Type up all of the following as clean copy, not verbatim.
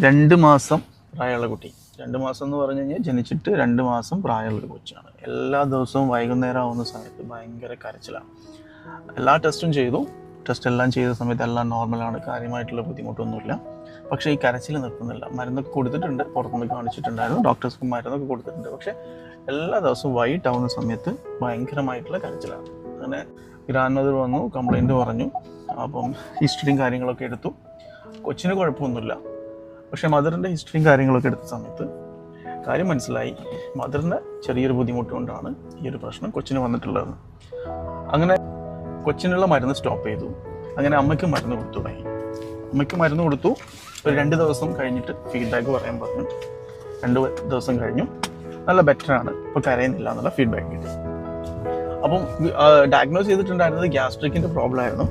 2 മാസം പ്രായമുള്ള കുട്ടി. 2 മാസം എന്ന് പറഞ്ഞു കഴിഞ്ഞാൽ ജനിച്ചിട്ട് 2 മാസം പ്രായമുള്ളൊരു കൊച്ചാണ്. എല്ലാ ദിവസവും വൈകുന്നേരം ആവുന്ന സമയത്ത് ഭയങ്കര കരച്ചിലാണ്. എല്ലാ ടെസ്റ്റും ചെയ്തു. ടെസ്റ്റ് എല്ലാം ചെയ്ത സമയത്ത് എല്ലാം നോർമലാണ്, കാര്യമായിട്ടുള്ള ബുദ്ധിമുട്ടൊന്നുമില്ല. പക്ഷേ ഈ കരച്ചിൽ നിർത്തുന്നില്ല. മരുന്നൊക്കെ കൊടുത്തിട്ടുണ്ട്, പുറത്തുനിന്ന് കാണിച്ചിട്ടുണ്ടായിരുന്നു, ഡോക്ടേഴ്സ്ക്ക് മരുന്നൊക്കെ കൊടുത്തിട്ടുണ്ട്. പക്ഷേ എല്ലാ ദിവസവും വൈകിട്ട് ആവുന്ന സമയത്ത് ഭയങ്കരമായിട്ടുള്ള കരച്ചിലാണ്. അങ്ങനെ ഗ്രാൻഡ് മദർ വന്നു, കംപ്ലൈൻറ്റ് പറഞ്ഞു. അപ്പം ഹിസ്റ്ററിയും കാര്യങ്ങളൊക്കെ എടുത്തു. കൊച്ചിന് കുഴപ്പമൊന്നുമില്ല. പക്ഷേ മദറിൻ്റെ ഹിസ്റ്ററിയും കാര്യങ്ങളൊക്കെ എടുത്ത സമയത്ത് കാര്യം മനസ്സിലായി, മദറിന് ചെറിയൊരു ബുദ്ധിമുട്ട് കൊണ്ടാണ് ഈ ഒരു പ്രശ്നം കൊച്ചിന് വന്നിട്ടുള്ളത്. അങ്ങനെ കൊച്ചിനുള്ള മരുന്ന് സ്റ്റോപ്പ് ചെയ്തു. അങ്ങനെ അമ്മയ്ക്ക് മരുന്ന് കൊടുത്തു തുടങ്ങി. അമ്മയ്ക്ക് മരുന്ന് കൊടുത്തു. ഒരു 2 ദിവസം കഴിഞ്ഞിട്ട് ഫീഡ്ബാക്ക് പറയാൻ പറഞ്ഞു. 2 ദിവസം കഴിഞ്ഞു, നല്ല ബെറ്ററാണ്, ഇപ്പോൾ കരയുന്നില്ല എന്നുള്ള ഫീഡ്ബാക്ക് കിട്ടി. അപ്പം ഡയഗ്നോസ് ചെയ്തിട്ടുണ്ടായിരുന്നത് ഗ്യാസ്ട്രിക്കിൻ്റെ പ്രോബ്ലം ആയിരുന്നു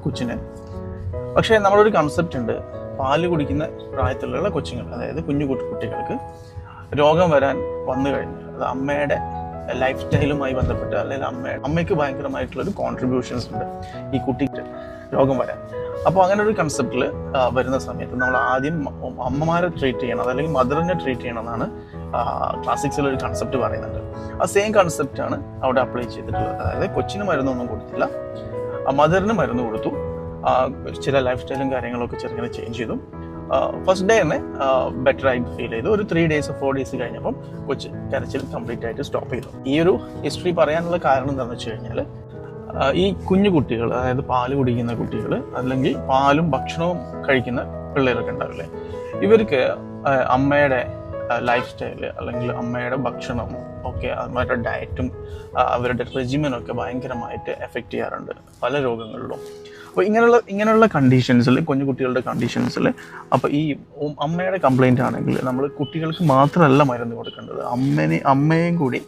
കൊച്ചിന്. പക്ഷേ നമ്മളൊരു കൺസെപ്റ്റ് ഉണ്ട്, പാല് കുടിക്കുന്ന പ്രായത്തിലുള്ള കൊച്ചുങ്ങൾ, അതായത് കുട്ടികൾക്ക് രോഗം വന്നു കഴിഞ്ഞാൽ അത് അമ്മയുടെ ലൈഫ് സ്റ്റൈലുമായി ബന്ധപ്പെട്ട്, അല്ലെങ്കിൽ അമ്മയ്ക്ക് ഭയങ്കരമായിട്ടുള്ളൊരു കോൺട്രിബ്യൂഷൻസ് ഉണ്ട് ഈ കുട്ടിക്ക് രോഗം വരാൻ. അപ്പോൾ അങ്ങനെ ഒരു കൺസെപ്റ്റിൽ വരുന്ന സമയത്ത് നമ്മൾ ആദ്യം അമ്മമാരെ ട്രീറ്റ് ചെയ്യണം, അതല്ലെങ്കിൽ മദറിനെ ട്രീറ്റ് ചെയ്യണം എന്നാണ് ക്ലാസിക്സിലൊരു കൺസെപ്റ്റ് പറയുന്നുണ്ട്. ആ സെയിം കൺസെപ്റ്റാണ് അവിടെ അപ്ലൈ ചെയ്തിട്ടുള്ളത്. അതായത് കൊച്ചിന് മരുന്നൊന്നും കൊടുത്തില്ല, മദറിന് മരുന്ന് കൊടുത്തു. ചില ലൈഫ് സ്റ്റൈലും കാര്യങ്ങളൊക്കെ ചെറുങ്ങനെ ചേഞ്ച് ചെയ്തു. ഫസ്റ്റ് ഡേ തന്നെ ബെറ്റർ ആയിട്ട് ഫീൽ ചെയ്തു. ഒരു 3 days 4 days കഴിഞ്ഞപ്പം കൊച്ച് കരച്ചിൽ കംപ്ലീറ്റ് ആയിട്ട് സ്റ്റോപ്പ് ചെയ്തു. ഈ ഒരു ഹിസ്റ്ററി പറയാനുള്ള കാരണം എന്താണെന്ന് വെച്ച് കഴിഞ്ഞാൽ, ഈ കുട്ടികൾ, അതായത് പാല് കുടിക്കുന്ന കുട്ടികൾ, അല്ലെങ്കിൽ പാലും ഭക്ഷണവും കഴിക്കുന്ന പിള്ളേരൊക്കെ ഉണ്ടാവില്ലേ, ഇവർക്ക് അമ്മയുടെ ലൈഫ് സ്റ്റൈല് അല്ലെങ്കിൽ അമ്മയുടെ ഭക്ഷണം ഒക്കെ, അവരുടെ ഡയറ്റും അവരുടെ റെജിമെനൊക്കെ ഭയങ്കരമായിട്ട് എഫക്റ്റ് ചെയ്യാറുണ്ട് പല രോഗങ്ങളിലും. അപ്പോൾ ഇങ്ങനെയുള്ള കണ്ടീഷൻസിൽ, കുട്ടികളുടെ കണ്ടീഷൻസിൽ, അപ്പോൾ ഈ അമ്മയുടെ കംപ്ലൈൻ്റ് ആണെങ്കിൽ നമ്മൾ കുട്ടികൾക്ക് മാത്രമല്ല മരുന്ന് കൊടുക്കേണ്ടത്, അമ്മയെയും കൂടി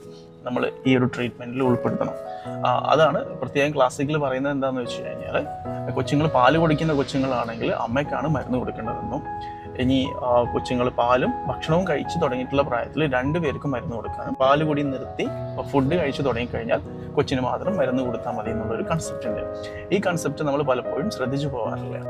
നമ്മൾ ഈ ഒരു ട്രീറ്റ്മെൻറ്റിൽ ഉൾപ്പെടുത്തണം. അതാണ് പ്രത്യേകം ക്ലാസിക്കിൽ പറയുന്നത്. എന്താണെന്ന് വെച്ച് കഴിഞ്ഞാൽ, പാല് കുടിക്കുന്ന കൊച്ചുങ്ങളാണെങ്കിൽ അമ്മയ്ക്കാണ് മരുന്ന് കൊടുക്കേണ്ടതെന്നും, ഇനി കൊച്ചുങ്ങൾ പാലും ഭക്ഷണവും കഴിച്ച് തുടങ്ങിയിട്ടുള്ള പ്രായത്തിൽ 2 പേർക്കും മരുന്ന് കൊടുക്കാനും, പാല് കൂടി നിർത്തി ഫുഡ് കഴിച്ച് തുടങ്ങിക്കഴിഞ്ഞാൽ കൊച്ചിന് മാത്രം മരുന്ന് കൊടുത്താൽ മതി എന്നുള്ളൊരു കൺസെപ്റ്റ് ഉണ്ട്. ഈ കൺസെപ്റ്റ് നമ്മൾ പലപ്പോഴും ശ്രദ്ധിച്ചു പോകാറില്ല.